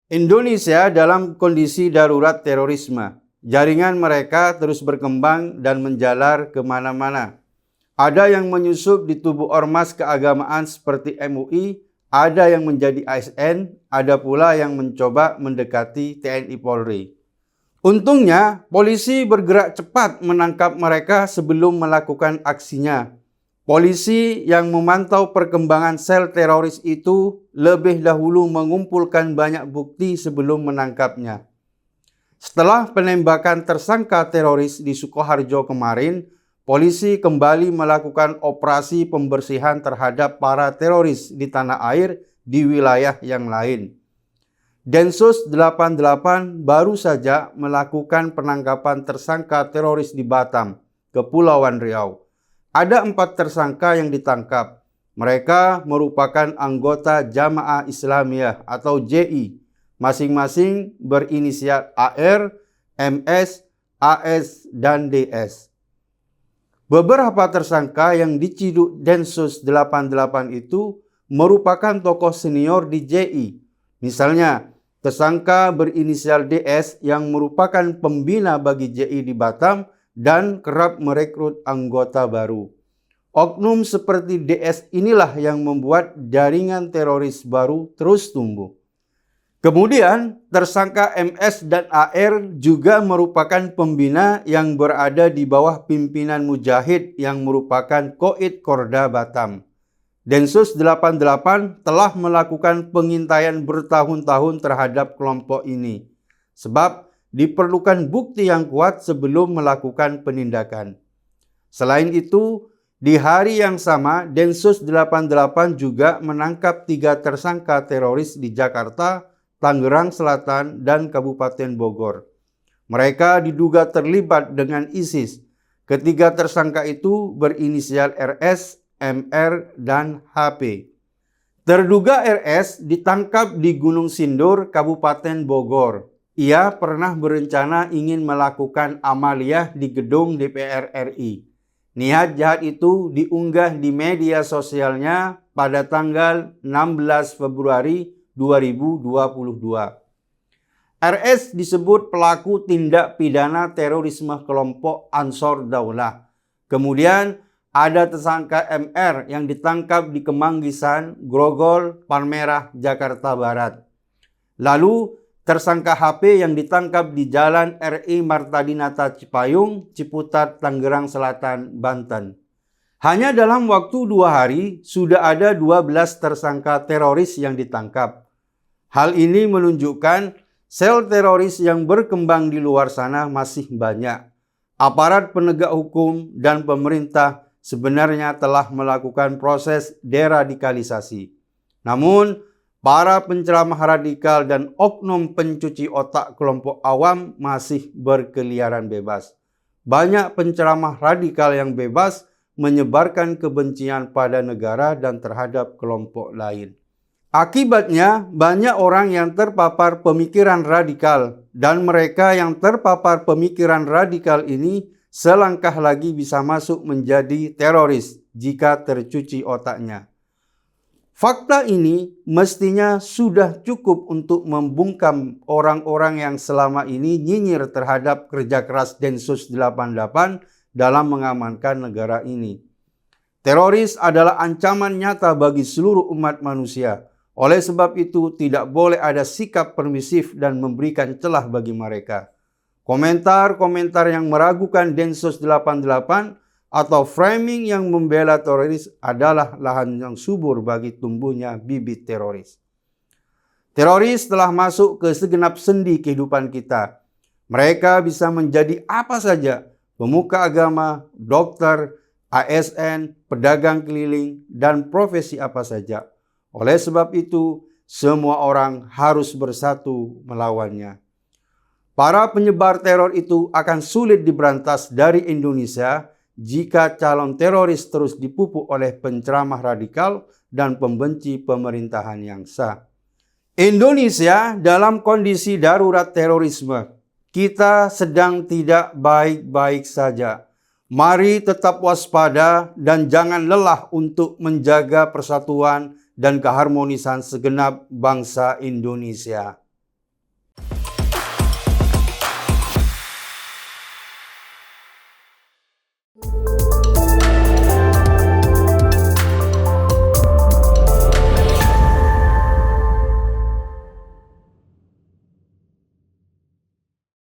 Indonesia dalam kondisi darurat terorisme. Jaringan mereka terus berkembang dan menjalar kemana-mana. Ada yang menyusup di tubuh ormas keagamaan seperti MUI, ada yang menjadi ASN, ada pula yang mencoba mendekati TNI Polri. Untungnya, polisi bergerak cepat menangkap mereka sebelum melakukan aksinya. Polisi yang memantau perkembangan sel teroris itu lebih dahulu mengumpulkan banyak bukti sebelum menangkapnya. Setelah penembakan tersangka teroris di Sukoharjo kemarin, polisi kembali melakukan operasi pembersihan terhadap para teroris di tanah air di wilayah yang lain. Densus 88 baru saja melakukan penangkapan tersangka teroris di Batam, Kepulauan Riau. Ada 4 tersangka yang ditangkap. Mereka merupakan anggota Jamaah Islamiyah atau JI, masing-masing berinisial AR, MS, AS, dan DS. Beberapa tersangka yang diciduk Densus 88 itu merupakan tokoh senior di JI. Misalnya, tersangka berinisial DS yang merupakan pembina bagi JI di Batam dan kerap merekrut anggota baru. Oknum seperti DS inilah yang membuat jaringan teroris baru terus tumbuh. Kemudian, tersangka MS dan AR juga merupakan pembina yang berada di bawah pimpinan Mujahid yang merupakan Koid Korda Batam. Densus 88 telah melakukan pengintaian bertahun-tahun terhadap kelompok ini, sebab diperlukan bukti yang kuat sebelum melakukan penindakan. Selain itu, di hari yang sama, Densus 88 juga menangkap 3 tersangka teroris di Jakarta, Tangerang Selatan, dan Kabupaten Bogor. Mereka diduga terlibat dengan ISIS. Ketiga tersangka itu berinisial RS, MR, dan HP. Terduga RS ditangkap di Gunung Sindur, Kabupaten Bogor. Ia pernah berencana ingin melakukan amaliyah di gedung DPR RI. Niat jahat itu diunggah di media sosialnya pada tanggal 16 Februari 2022. RS disebut pelaku tindak pidana terorisme kelompok Ansor Daulah. Kemudian ada tersangka MR yang ditangkap di Kemanggisan, Grogol, Palmerah, Jakarta Barat. Lalu tersangka HP yang ditangkap di Jalan RI Martadinata Cipayung, Ciputat, Tangerang Selatan, Banten. Hanya dalam waktu 2 hari sudah ada 12 tersangka teroris yang ditangkap. Hal ini menunjukkan sel teroris yang berkembang di luar sana masih banyak. Aparat penegak hukum dan pemerintah sebenarnya telah melakukan proses deradikalisasi. Namun, para penceramah radikal dan oknum pencuci otak kelompok awam masih berkeliaran bebas. Banyak penceramah radikal yang bebas menyebarkan kebencian pada negara dan terhadap kelompok lain. Akibatnya, banyak orang yang terpapar pemikiran radikal dan mereka yang terpapar pemikiran radikal ini selangkah lagi bisa masuk menjadi teroris jika tercuci otaknya. Fakta ini mestinya sudah cukup untuk membungkam orang-orang yang selama ini nyinyir terhadap kerja keras Densus 88 dalam mengamankan negara ini. Teroris adalah ancaman nyata bagi seluruh umat manusia. Oleh sebab itu, tidak boleh ada sikap permisif dan memberikan celah bagi mereka. Komentar-komentar yang meragukan Densus 88 atau framing yang membela teroris adalah lahan yang subur bagi tumbuhnya bibit teroris. Teroris telah masuk ke segenap sendi kehidupan kita. Mereka bisa menjadi apa saja, pemuka agama, dokter, ASN, pedagang keliling, dan profesi apa saja. Oleh sebab itu, semua orang harus bersatu melawannya. Para penyebar teror itu akan sulit diberantas dari Indonesia jika calon teroris terus dipupuk oleh penceramah radikal dan pembenci pemerintahan yang sah. Indonesia dalam kondisi darurat terorisme. Kita sedang tidak baik-baik saja. Mari tetap waspada dan jangan lelah untuk menjaga persatuan dan keharmonisan segenap bangsa Indonesia.